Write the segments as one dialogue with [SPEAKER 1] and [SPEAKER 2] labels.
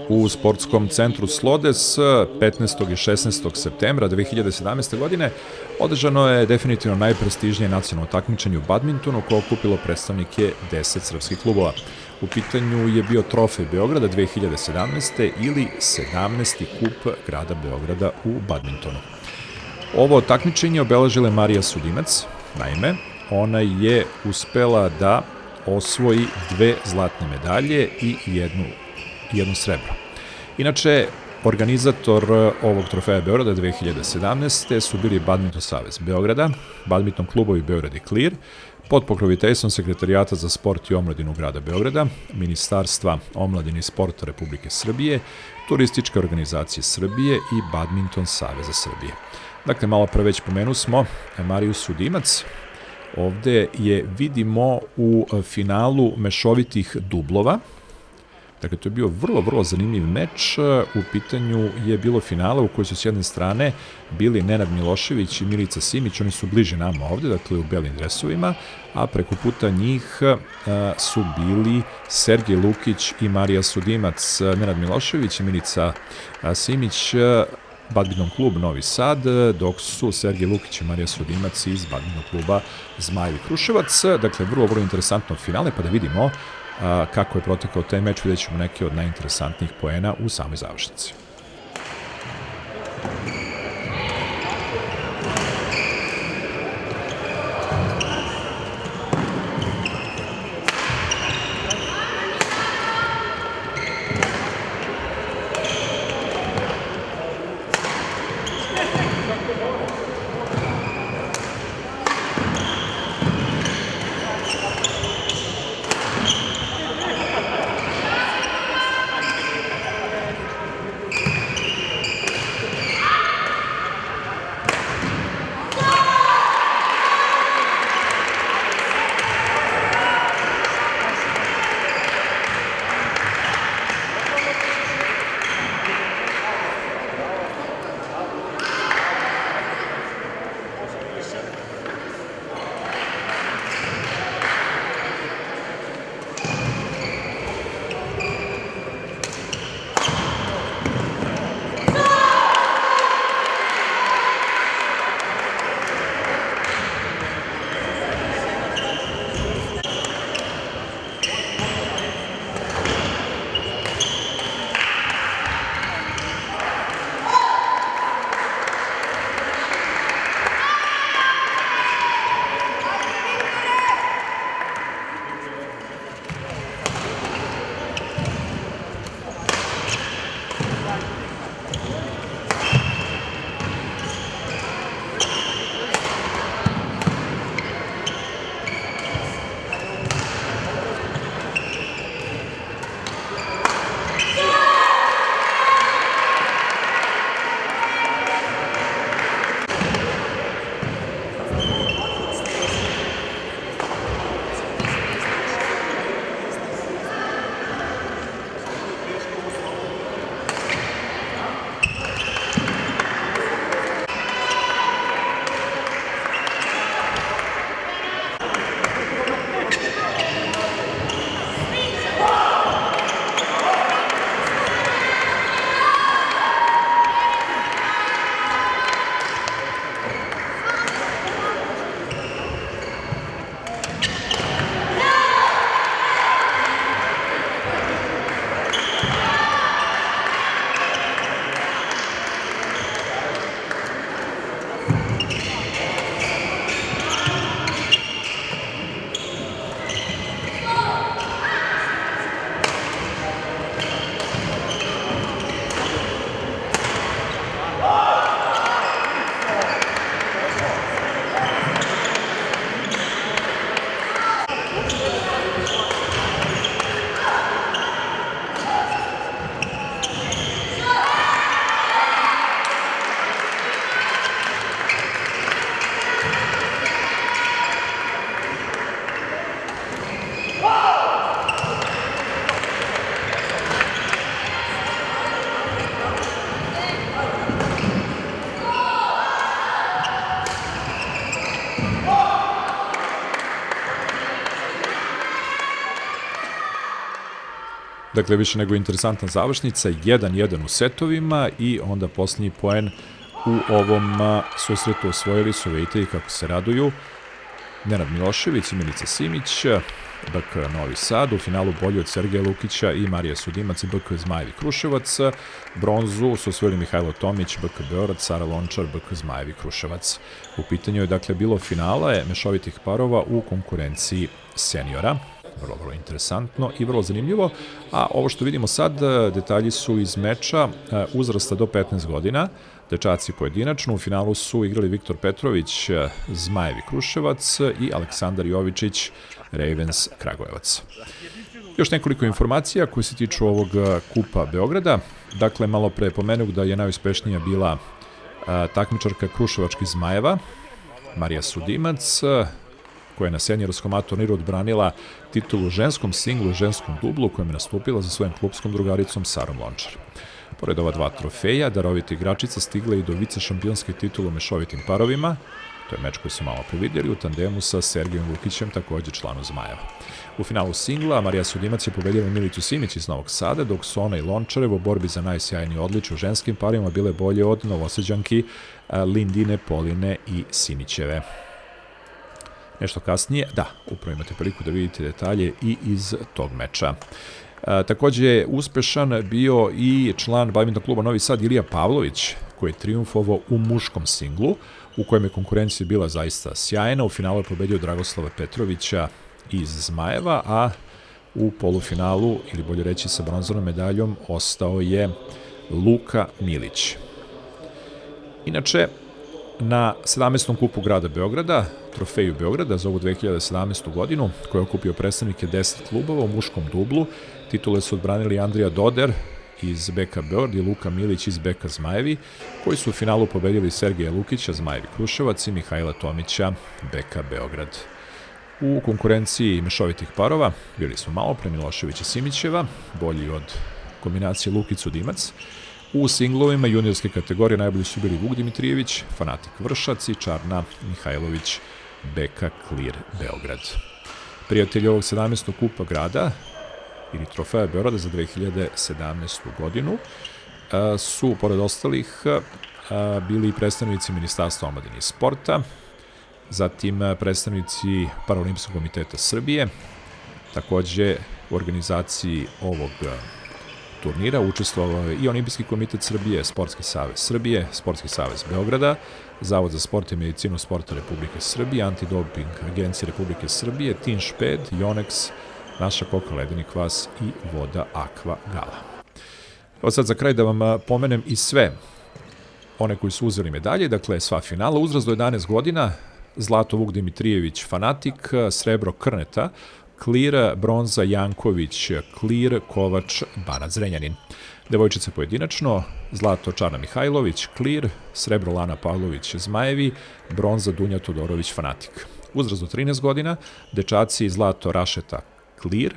[SPEAKER 1] u sportskom centru Slodes 15. i 16. septembra 2017. godine održano je definitivno najprestižnije nacionalno takmičenje u badmintonu koje okupilo predstavnike 10 srpskih klubova. U pitanju je bio trofej Beograda 2017. ili 17. kup grada Beograda u badmintonu. Ovo takmičenje obeležila je Marija Sudimac. Naime, ona je uspela da osvoji 2 zlatne medalje i jedno srebro. Inače, organizator ovog trofeja Beograda 2017. su bili Badminton savez Beograda, Badminton klubovi Beograd i Klir, pod pokroviteljstvom Sekretarijata za sport i omladinu grada Beograda, Ministarstva omladine i sporta Republike Srbije, Turističke organizacije Srbije i Badminton saveza Srbije. Dakle, malo pre već pomenu smo Mariju Sudimac. Ovde je vidimo u finalu mešovitih dublova. Dakle, to je bio vrlo zanimljiv meč. U pitanju je bilo finale u kojoj su s jedne strane bili Nenad Milošević i Milica Simić. Oni su bliže nama ovde, dakle u belim dresovima, a preko puta njih su bili Sergej Lukić i Marija Sudimac. Nenad Milošević i Milica Simić, Badminton klub Novi Sad, dok su Sergej Lukić i Marija Sudimac iz Badminton kluba Zmajevi Kruševac. Dakle, vrlo interesantno finale, pa da vidimo kako je protekao taj meč, vidjet ćemo neke od najinteresantnijih poena u samoj završnici. Dakle, više nego interesantna završnica, 1-1 u setovima i onda posljednji poen u ovom susretu osvojili su, vidite i kako se raduju, Nenad Milošević i Milica Simić, BK Novi Sad, u finalu bolji od Sergeja Lukića i Marija Sudimac i BK Zmajevi Kruševac. Bronzu su osvojili Mihajlo Tomić, BK Beograd, Sara Lončar, BK Zmajevi Kruševac. U pitanju je dakle bilo finala mešovitih parova u konkurenciji seniora. Vrlo interesantno i vrlo zanimljivo. A ovo što vidimo sad, detalji su iz meča uzrasta do 15 godina. Dečaci pojedinačno, u finalu su igrali Viktor Petrović, Zmajevi Kruševac i Aleksandar Jovičić, Ravens Kragujevac. Još nekoliko informacija koje se tiču ovog kupa Beograda. Dakle, malo pre pomenuh da je najuspešnija bila takmičarka kruševačkih Zmajeva, Marija Sudimac, koja je na seniorskom turniru odbranila titulu u ženskom singlu i ženskom dublu, kojom je nastupila za svojom klupskom drugaricom Sarom Lončar. Pored ova dva trofeja, darovita igračica stigla i do vice šampionske titule u mešovitim parovima. To je meč koji su malo previdjeli u tandemu sa Sergejom Lukićem, također članu Zmajeva. U finalu singla Marija Sudimac je pobedila Milicu Simić iz Novog Sada, dok su ona i Lončarev u borbi za najsjajnije odličje u ženskim parima bile bolje od Novosađanki Lindine, Poline i Simićeve. Nešto kasnije, da, upravo imate priliku da vidite detalje i iz tog meča. Također je uspešan bio i član badminton kluba Novi Sad Ilija Pavlović, koji je triumfovao u muškom singlu, u kojem je konkurencija bila zaista sjajna. U finalu je pobedio Dragoslava Petrovića iz Zmajeva, a u polufinalu, ili bolje reći sa bronzanom medaljom, ostao je Luka Milić. Inače, na 17. kupu grada Beograda, trofeju Beograda za ovu 2017. godinu, koji je okupio predstavnike 10 klubova u muškom dublu, titule su odbranili Andrija Doder iz BK Beograd i Luka Milić iz BK Zmajevi, koji su u finalu pobedili Sergeja Lukića, Zmajevi Kruševac i Mihajla Tomića, BK Beograd. U konkurenciji mešovitih parova bili smo malo pre Miloševića Simićeva, bolji od kombinacije Lukić-Sudimac. U singlovima juniorske kategorije najbolji su bili Vuk Dimitrijević, Fanatik Vršac i Čarna Mihajlović, BK Clear Beograd. Prijatelji ovog 17. kupa grada ili trofeja Beograda za 2017. godinu su, pored ostalih, bili predstavnici Ministarstva omladine i sporta, zatim predstavnici Paraolimpijskog komiteta Srbije, takođe u organizaciji ovog turnira učestvovao je i Olimpijski komitet Srbije, Sportski savez Srbije, Sportski savez Beograda, Zavod za sport i medicinu sporta Republike Srbije, Antidoping agencije Republike Srbije, Tin Šped, Yonex, Naša Koka Ledeni kvas i Voda Aqua Gala. Evo sad za kraj da vam pomenem i sve one koji su uzeli medalje, dakle sva finala, uzrast do 11 godina, zlato Vuk Dimitrijević Fanatik, srebro Krneta, Clear, bronza Janković, Clear, Kovač, Banat Zrenjanin. Devojčice pojedinačno, zlato Čarna Mihajlović, Clear, srebro Lana Pavlović, Zmajevi, bronza Dunja Todorović, Fanatik. Uzrast do 13 godina, dečaci zlato Rašeta, Clear,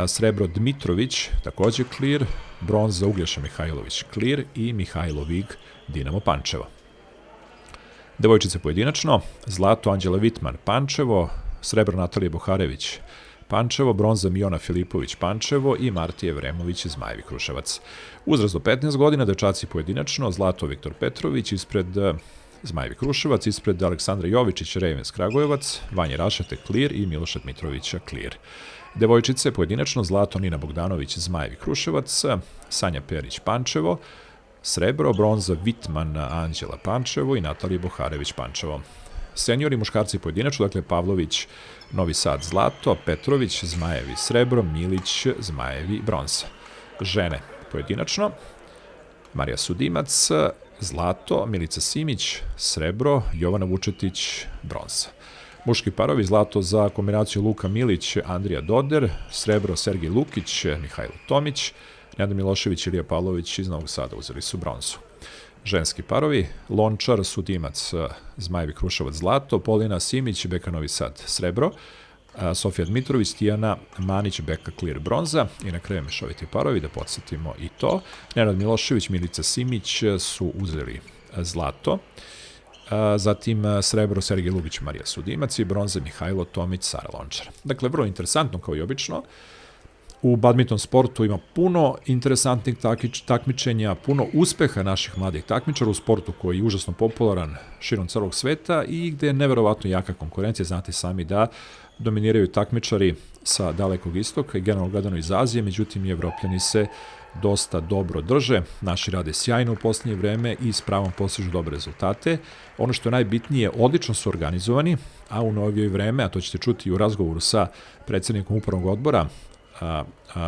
[SPEAKER 1] srebro Dmitrović, također Clear, bronza Uglješa Mihajlović, Clear i Mihajlo Vig, Dinamo Pančevo. Devojčice pojedinačno, zlato Anđela Vitman, Pančevo, srebro Natalije Boharević, Pančevo, bronza Miona Filipović, Pančevo i Martije Vremović, Zmajevi Kruševac. Uzrast do 15 godina, dečaci pojedinačno, zlato Viktor Petrović ispred Zmajevi Kruševac, ispred Aleksandra Jovičić, Ravens Kragujevac, Vanje Rašete, Clear i Miloša Dmitrovića, Clear. Devojčice pojedinačno, zlato Nina Bogdanović, Zmajevi Kruševac, Sanja Perić, Pančevo, srebro, bronza Vitman, Anđela, Pančevo i Natalije Boharević, Pančevo. Seniori muškarci pojedinačno, dakle Pavlović, Novi Sad, zlato, Petrović, Zmajevi, srebro, Milić, Zmajevi, bronza. Žene pojedinačno, Marija Sudimac, zlato, Milica Simić, srebro, Jovana Vučetić, bronza. Muški parovi, zlato za kombinaciju Luka Milić, Andrija Doder, srebro Sergej Lukić, Mihajlo Tomić, Nenad Milošević i Ilija Pavlović iz Novog Sada uzeli su bronzu. Ženski parovi, Lončar, Sudimac, Zmajevi Kruševac, zlato, Polina Simić, BK Novi Sad, srebro, Sofija Dmitrović, Tijana Manić, BK Clear, bronza i na kraju mešoviti parovi, da podsjetimo i to. Nenad Milošević, Milica Simić su uzeli zlato, zatim srebro Sergej Lukić, Marija Sudimac i bronza Mihajlo Tomić, Sara Lončar. Dakle, vrlo interesantno kao i obično. U badminton sportu ima puno interesantnih takmičenja, puno uspeha naših mladih takmičara u sportu koji je užasno popularan širom celog sveta i gde je neverovatno jaka konkurencija. Znate sami da dominiraju takmičari sa Dalekog istoka i generalno gledano iz Azije, međutim i Evropljani se dosta dobro drže. Naši rade sjajno u posljednje vreme i s pravom postižu dobre rezultate. Ono što je najbitnije, odlično su organizovani, a u novije vreme, a to ćete čuti u razgovoru sa predsjednikom upravnog odbora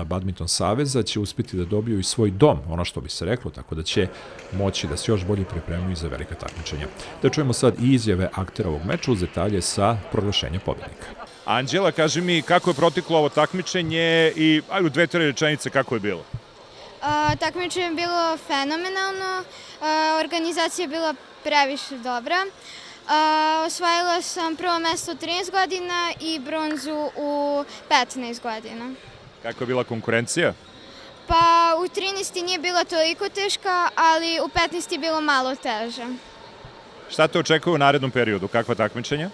[SPEAKER 1] Badminton saveza, će uspjeti da dobiju i svoj dom, ono što bi se reklo, tako da će moći da se još bolje pripremaju za velika takmičenja. Da čujemo sad i izjave aktera ovog meča uz detalje sa proglašenja pobjednika.
[SPEAKER 2] Anđela, kaži mi kako je proteklo ovo takmičenje i u 2-3 rečenice kako je bilo?
[SPEAKER 3] Takmičenje je bilo fenomenalno, organizacija je bila previše dobra. Osvojila sam prvo mesto u 13 godina i bronzu u 15 godina.
[SPEAKER 2] Kako je bila konkurencija?
[SPEAKER 3] Pa u 13 nije bila toliko teška, ali u 15 je bilo malo teže.
[SPEAKER 2] Šta te očekuje u narednom periodu? Kakva takmičenja?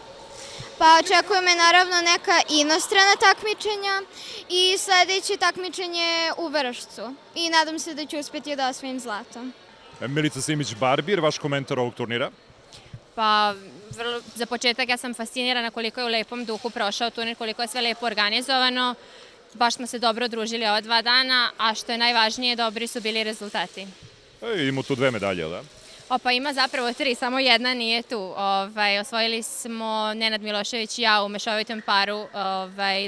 [SPEAKER 3] Pa očekuje me naravno neka inostrana takmičenja i sledeće takmičenje u Vršcu. I nadam se da ću uspjeti da osvojim zlato.
[SPEAKER 2] Milica Simić-Barbir, vaš komentar ovog turnira?
[SPEAKER 4] Pa, za početak ja sam fascinirana koliko je u lepom duhu prošao turnir, koliko je sve lepo organizovano. Baš smo se dobro družili ova 2 dana, a što je najvažnije, dobri su bili rezultati.
[SPEAKER 2] Imamo tu 2 medalje, da?
[SPEAKER 4] Pa ima zapravo 3, samo jedna nije tu. Osvojili smo Nenad Milošević i ja u mešovitom paru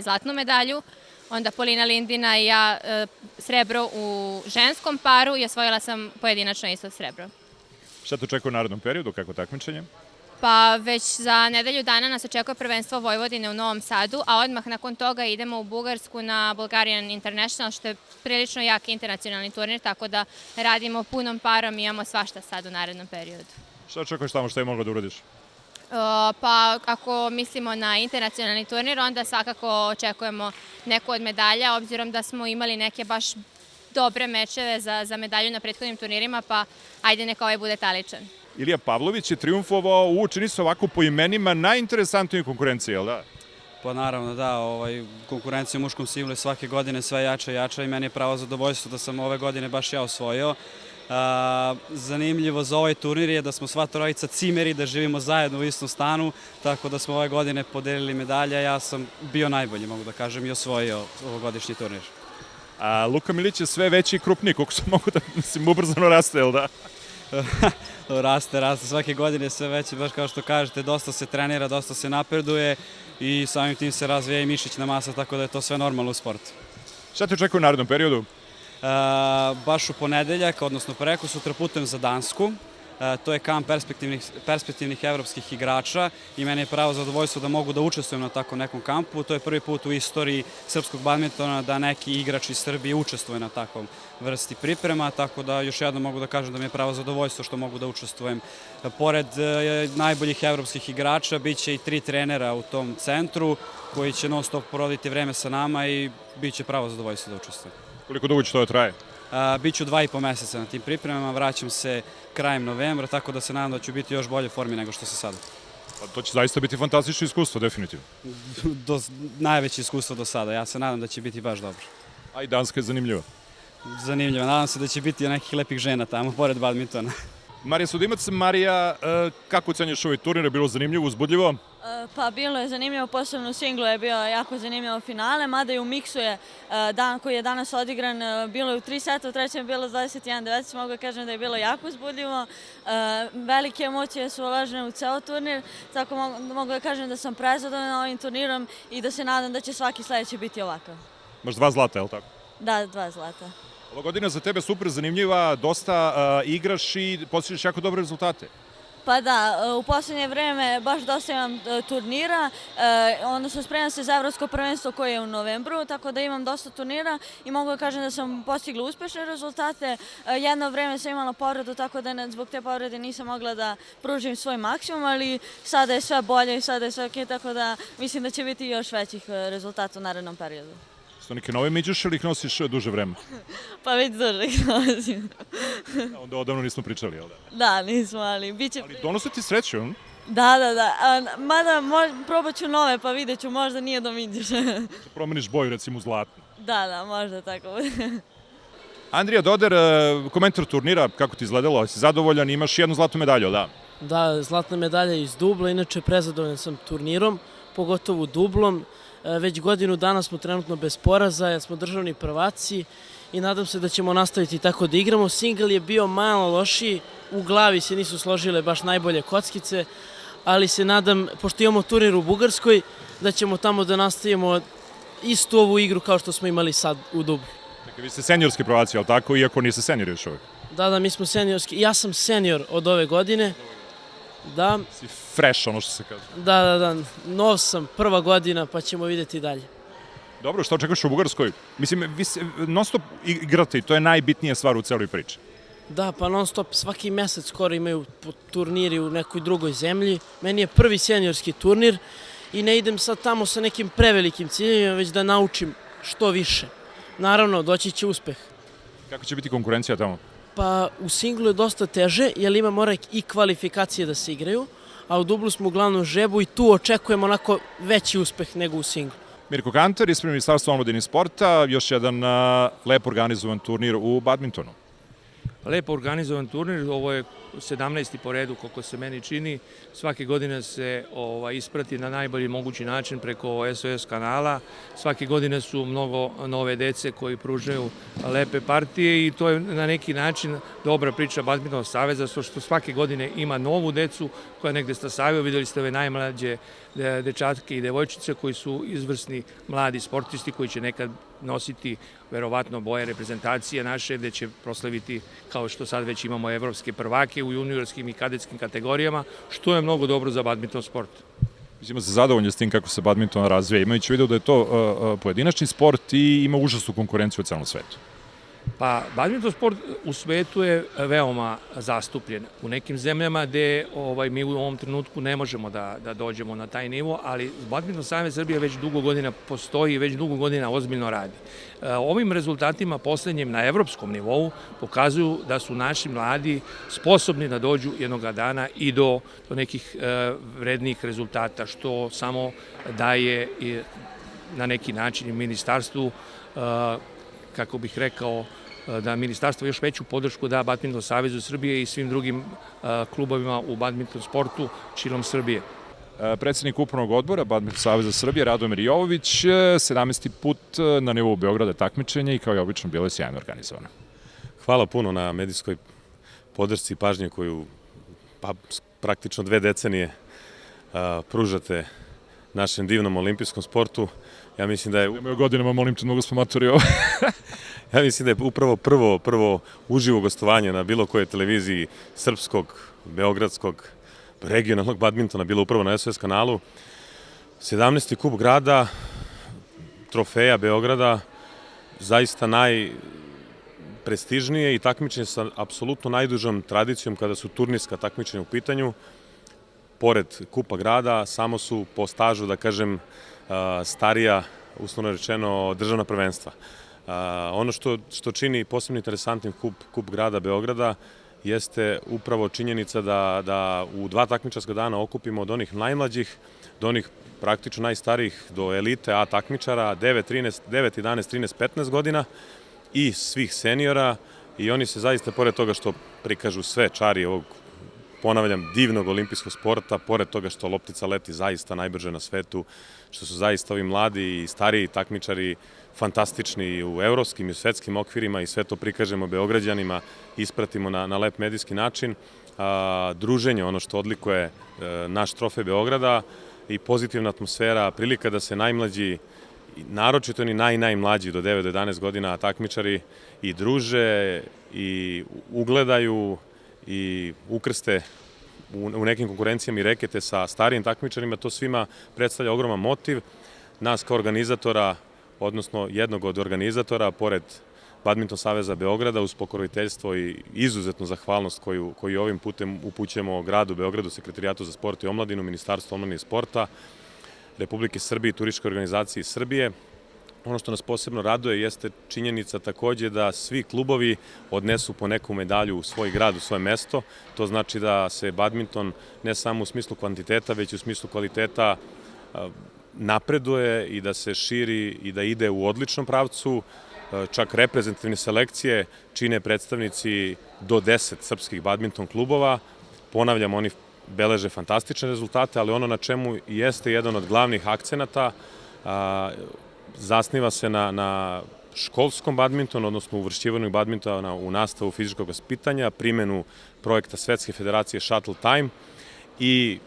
[SPEAKER 4] zlatnu medalju, onda Polina Lindina i ja srebro u ženskom paru i osvojila sam pojedinačno isto srebro.
[SPEAKER 2] Šta te očekuje u narednom periodu, kako takmičenje?
[SPEAKER 4] Pa već za nedelju dana nas očekuje prvenstvo Vojvodine u Novom Sadu, a odmah nakon toga idemo u Bugarsku na Bulgarian International, što je prilično jak internacionalni turnir, tako da radimo punom parom i imamo svašta sad u narednom periodu.
[SPEAKER 2] Šta očekuješ tamo, šta je mogla da uradiš?
[SPEAKER 4] Pa ako mislimo na internacionalni turnir, onda svakako očekujemo neku od medalja, obzirom da smo imali neke baš dobre mečeve za medalju na prethodnim turnirima, pa ajde neka ovaj bude taličan.
[SPEAKER 2] Ilija Pavlović je triumfovao u, čini se ovako po imenima, najinteresantnijoj konkurenciji, jel da?
[SPEAKER 5] Pa naravno da, konkurencija u muškom singlu je svake godine sve jača i jača i meni je pravo zadovoljstvo da sam ove godine baš ja osvojio. Zanimljivo za ovaj turnir je da smo sva trojica cimeri, da živimo zajedno u istom stanu, tako da smo ove godine podelili medalje, ja sam bio najbolji, mogu da kažem, i osvojio ovogodišnji turnir.
[SPEAKER 2] Luka Milić je sve veći i krupniji, koliko se mogu da, mislim, ubrzano raste, jel da?
[SPEAKER 5] Raste, svake godine sve veće, baš kao što kažete, dosta se trenira, dosta se napreduje i samim tim se razvija i mišićna masa, tako da je to sve normalno u sportu.
[SPEAKER 2] Šta te očekuje u narednom periodu?
[SPEAKER 5] Baš u ponedeljak, odnosno preko sutra putujem za Dansku. To je kamp perspektivnih evropskih igrača i meni je pravo zadovoljstvo da mogu da učestvujem na takvom nekom kampu. To je prvi put u istoriji srpskog badmintona da neki igrač iz Srbije učestvuje na takvom vrsti priprema, tako da još jednom mogu da kažem da mi je pravo zadovoljstvo što mogu da učestvujem. Pored najboljih evropskih igrača, bit će i 3 trenera u tom centru koji će non stop provoditi vreme sa nama i bit će pravo zadovoljstvo da učestvujem.
[SPEAKER 2] Koliko dugo će to traje?
[SPEAKER 5] Biću 2,5 meseca na tim pripremama, vraćam se krajem novembra, tako da se nadam da ću biti još bolje formi nego što se sada.
[SPEAKER 2] To će zaista biti fantastično iskustvo, definitivno.
[SPEAKER 5] Najveće iskustvo do sada, ja se nadam da će biti baš dobro.
[SPEAKER 2] A i Danska je zanimljiva.
[SPEAKER 5] Zanimljiva, nadam se da će biti nekih lepih žena tamo, pored badmintona.
[SPEAKER 2] Marija Sudimac, Marija, kako ocenjuješ ovaj turnir? Je bilo zanimljivo, uzbudljivo?
[SPEAKER 6] Pa bilo je zanimljivo, posebno u singlu je bio jako zanimljivo finale, mada i u miksu je dan koji je danas odigran, bilo je u 3 seta, u trećem je bilo 21-19, mogu da kažem da je bilo jako uzbudljivo. Velike emocije su uložene u ceo turnir, tako mogu da kažem da sam prezadovoljna ovim turnirom i da se nadam da će svaki sledeći biti ovakav.
[SPEAKER 2] Imaš 2 zlata, je li tako?
[SPEAKER 6] Da, 2 zlata.
[SPEAKER 2] Ova godina za tebe super zanimljiva, dosta igraš i postižeš jako dobre rezultate.
[SPEAKER 6] Pa da, u poslednje vreme baš dosta imam turnira, odnosno spremam se za evropsko prvenstvo koje je u novembru, tako da imam dosta turnira i mogu da kažem da sam postigla uspešne rezultate. Jedno vreme sam imala povredu, tako da zbog te povrede nisam mogla da pružim svoj maksimum, ali sada je sve bolje i sada je sve okej, tako da mislim da će biti još većih rezultata u narednom periodu.
[SPEAKER 2] Što neke nove miđeš ili ih nosiš duže vreme?
[SPEAKER 6] Pa već duže ih nosim.
[SPEAKER 2] Onda odavno nismo pričali, jel da?
[SPEAKER 6] Da, nismo, ali bit će...
[SPEAKER 2] Ali donose ti sreću, on?
[SPEAKER 6] Da. Mada probat ću nove, pa vidjet ću, možda nije do miđeš.
[SPEAKER 2] Promeniš boju, recimo, zlatnu.
[SPEAKER 6] Da, možda tako bude.
[SPEAKER 2] Andrija Doder, komentar turnira, kako ti izgledalo? Si zadovoljan, imaš jednu zlatnu medalju, da?
[SPEAKER 7] Da, zlatna medalja iz dubla, inače prezadovoljan sam turnirom, pogotovo dublom. Već godinu dana smo trenutno bez poraza, jer smo državni prvaci i nadam se da ćemo nastaviti tako da igramo. Singl je bio malo lošiji, u glavi se nisu složile baš najbolje kockice, ali se nadam, pošto imamo turnir u Bugarskoj, da ćemo tamo da nastavimo istu ovu igru kao što smo imali sad u dublu.
[SPEAKER 2] Dakle, vi ste seniorski prvaci, ali tako, iako niste senior još uvijek?
[SPEAKER 7] Da, mi smo seniorski. Ja sam senior od ove godine. Da.
[SPEAKER 2] Si fresh, ono što se kaže.
[SPEAKER 7] Da. Nov sam, prva godina, pa ćemo vidjeti dalje.
[SPEAKER 2] Dobro, šta očekuješ u Bugarskoj? Mislim, vi non stop igrate i to je najbitnija stvar u celoj priči.
[SPEAKER 7] Da, pa non stop, svaki mesec skoro imaju turniri u nekoj drugoj zemlji. Meni je prvi seniorski turnir i ne idem sad tamo sa nekim prevelikim ciljevima, već da naučim što više. Naravno, doći će uspeh.
[SPEAKER 2] Kako će biti konkurencija tamo?
[SPEAKER 7] Pa u singlu je dosta teže, jer mora i kvalifikacije da se igraju, a u dublu smo uglavnom žebu i tu očekujemo onako veći uspeh nego u singlu.
[SPEAKER 2] Mirko Kantar, ispred Ministarstva omladine i sporta, još jedan lepo organizovan turnir u badmintonu.
[SPEAKER 8] Lepo organizovan turnir, ovo je 17. po redu, koliko se meni čini. Svake godine se isprati na najbolji mogući način preko SOS kanala. Svake godine su mnogo nove dece koji pružaju lepe partije i to je na neki način dobra priča Badminton saveza, što svake godine ima novu decu koja negde stasavaju. Videli ste ove najmlađe dečatke i devojčice koji su izvrsni mladi sportisti koji će nekad nositi verovatno boje reprezentacije naše, gde će proslaviti, kao što sad već imamo, evropske prvake u juniorskim i kadetskim kategorijama, što je mnogo dobro za badminton sport.
[SPEAKER 2] Mislim da se zadovoljni s tim kako se badminton razvija, imajući vidio da je to pojedinačni sport i ima užasnu konkurenciju u celom svetu.
[SPEAKER 8] Pa, badminton sport u svetu je veoma zastupljen. U nekim zemljama gde mi u ovom trenutku ne možemo da dođemo na taj nivo, ali Badminton savez Srbije već dugo godina postoji i već dugo godina ozbiljno radi. Ovim rezultatima poslednjim na evropskom nivou pokazuju da su naši mladi sposobni da dođu jednoga dana i do nekih vrednijih rezultata, što samo daje na neki način i ministarstvu, kako bih rekao, da ministarstvo još veću podršku da Badminton savezu Srbije i svim drugim klubovima u badminton sportu širom Srbije.
[SPEAKER 2] Predsednik upravnog odbora Badminton saveza Srbije Radomir Jovović, 17. put na nivou Beograda takmičenje i kao i obično bilo je sjajno organizovano.
[SPEAKER 9] Hvala puno na medijskoj podršci i pažnje koju praktično 2 decenije pružate našem divnom olimpijskom sportu. Ja mislim da je...
[SPEAKER 2] Nemoj godinama, molim te, mnogo smo matori ovo.
[SPEAKER 9] Ja mislim da je upravo prvo uživo gostovanje na bilo kojoj televiziji srpskog, beogradskog, regionalnog badmintona, bilo upravo na SOS kanalu. 17. kup grada, trofeja Beograda, zaista najprestižnije i takmičenje sa apsolutno najdužom tradicijom kada su turnirska takmičenja u pitanju. Pored kupa grada, samo su po stažu, da kažem, starija, uslovno rečeno, državna prvenstva. Ono što čini posebno interesantnim kup grada Beograda jeste upravo činjenica da u 2 takmičarska dana okupimo od onih najmlađih do onih praktično najstarijih, do elite A takmičara, 9, 11, 13, 15 godina i svih seniora, i oni se zaista, pored toga što prikažu sve čari ovog, ponavljam, divnog olimpijskog sporta, pored toga što loptica leti zaista najbrže na svetu, što su zaista ovi mladi i stariji takmičari fantastični u evropskim i u svetskim okvirima i sve to prikažemo Beograđanima, ispratimo na lep medijski način. Druženje, ono što odlikuje naš trofej Beograda i pozitivna atmosfera, prilika da se najmlađi, naročito oni najmlađi do 9 do 11 godina takmičari i druže i ugledaju i ukrste u nekim konkurencijama i rekete sa starijim takmičarima, to svima predstavlja ogroman motiv. Nas kao organizatora, odnosno jednog od organizatora, pored Badminton saveza Beograda, uz pokroviteljstvo i izuzetnu zahvalnost koju ovim putem upućujemo gradu Beogradu, Sekretarijatu za sport i omladinu, Ministarstvu omladine i sporta, Republike Srbije i Turističkoj organizaciji Srbije. Ono što nas posebno raduje jeste činjenica takođe da svi klubovi odnesu po neku medalju u svoj grad, u svoje mesto. To znači da se badminton ne samo u smislu kvantiteta, već i u smislu kvaliteta napreduje i da se širi i da ide u odličnom pravcu. Čak reprezentativne selekcije čine predstavnici do 10 srpskih badminton klubova. Ponavljam, oni beleže fantastične rezultate, ali ono na čemu jeste jedan od glavnih akcenata zasniva se na školskom badmintonu, odnosno uvršćivanju badmintona u nastavu fizičkog vaspitanja, primenu projekta Svetske federacije Shuttle Time i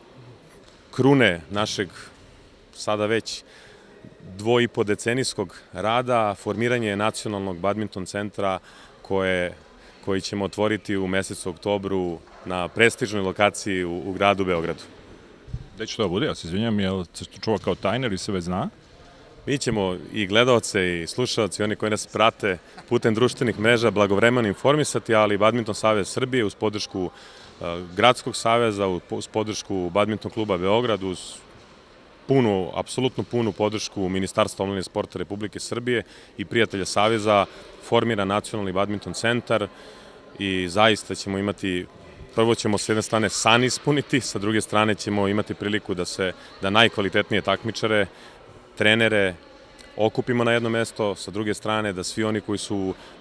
[SPEAKER 9] krune našeg sada već 2,5 decenijskog rada, formiranje nacionalnog badminton centra koji ćemo otvoriti u mesecu oktobru na prestižnoj lokaciji u gradu Beogradu.
[SPEAKER 2] Gde će to bude? Ja se izvinjam, je li se to čuva kao tajna ili se već zna?
[SPEAKER 9] Mi ćemo i gledalce i slušalci, oni koji nas prate putem društvenih mreža, blagovremeno informisati, ali Badminton savez Srbije uz podršku Gradskog saveza, uz podršku Badminton kluba Beograd, uz apsolutno punu podršku Ministarstva omladine i sporta Republike Srbije i prijatelja Saveza formira nacionalni badminton centar i zaista ćemo imati, prvo ćemo s jedne strane san ispuniti, sa druge strane ćemo imati priliku da najkvalitetnije takmičare, trenere okupimo na jedno mesto, sa druge strane da svi oni koji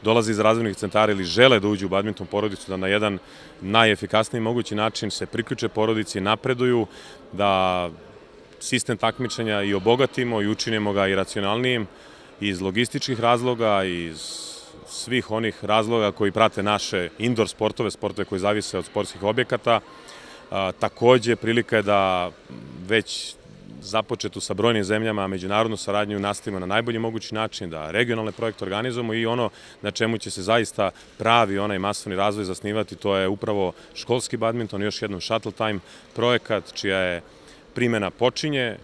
[SPEAKER 9] dolaze iz razvojnih centara ili žele da uđu u badminton porodicu, da na jedan najefikasniji mogući način se priključe porodici, napreduju, da sistem takmičenja i obogatimo i učinimo ga i racionalnijim iz logističkih razloga, iz svih onih razloga koji prate naše indoor sportove koji zavise od sportskih objekata. Takođe, prilika je da već započetu sa brojnim zemljama međunarodnu saradnju nastavimo na najbolji mogući način, da regionalne projekte organizujemo i ono na čemu će se zaista pravi onaj masovni razvoj zasnivati, to je upravo školski badminton, još jednom Shuttle Time projekat čija je primjena počinje.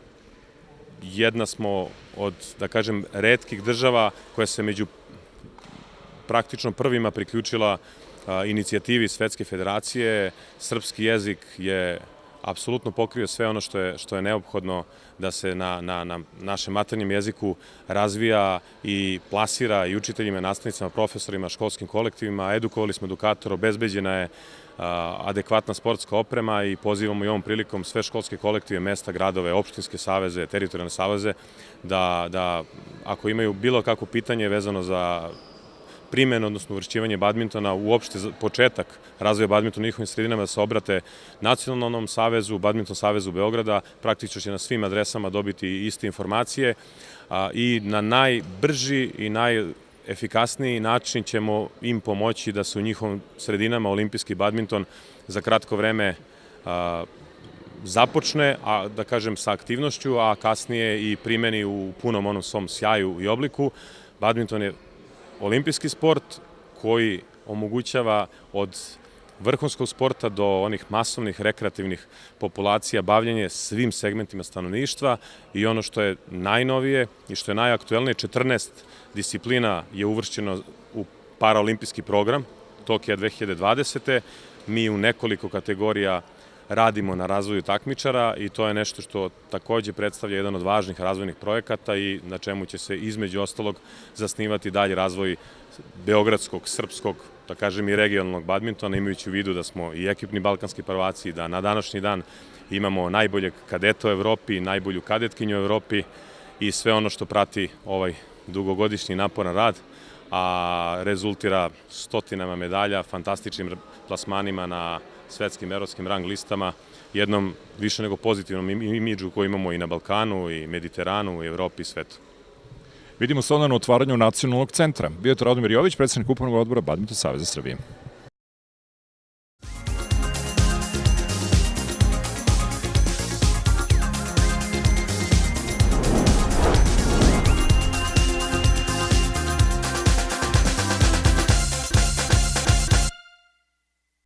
[SPEAKER 9] Jedna smo od, da kažem, retkih država koja se među praktično prvima priključila inicijativi Svetske federacije. Srpski jezik je apsolutno pokrio sve ono što je neophodno da se na našem maternjem jeziku razvija i plasira i učiteljima, nastavnicama, profesorima, školskim kolektivima. Edukovali smo edukatora, obezbeđena je adekvatna sportska oprema i pozivamo i ovom prilikom sve školske kolektive, mesta, gradove, opštinske saveze, teritorijalne saveze, da ako imaju bilo kakvo pitanje vezano za primjenu, odnosno uvršćivanje badmintona, uopšte početak razvoja badmintona u njihovim sredinama, da se obrate Nacionalnom savezu, Badminton savezu Beograda, praktično će na svim adresama dobiti iste informacije i na najbrži i najefikasniji način ćemo im pomoći da se u njihovim sredinama olimpijski badminton za kratko vreme započne, da kažem, sa aktivnošću, a kasnije i primeni u punom onom svom sjaju i obliku. Badminton je olimpijski sport koji omogućava od vrhunskog sporta do onih masovnih rekreativnih populacija bavljenje svim segmentima stanovništva i ono što je najnovije i što je najaktuelnije, 14 disciplina je uvršćeno u paraolimpijski program Tokija 2020. Mi u nekoliko kategorija radimo na razvoju takmičara i to je nešto što takođe predstavlja jedan od važnih razvojnih projekata i na čemu će se između ostalog zasnivati dalje razvoj beogradskog, srpskog, da kažem i regionalnog badmintona, imajući u vidu da smo i ekipni balkanski prvaci, da na današnji dan imamo najboljeg kadeta u Evropi, najbolju kadetkinju u Evropi i sve ono što prati ovaj dugogodišnji naporan rad, a rezultira stotinama medalja, fantastičnim plasmanima na svetskim evropskim rang listama, jednom više nego pozitivnom imidžu koji imamo i na Balkanu, i Mediteranu, i Evropi, i svetu.
[SPEAKER 2] Vidimo se onda na otvaranju nacionalnog centra. Bio je to Radomir Jović, predsednik Upravnog odbora Badminton saveza Srbije.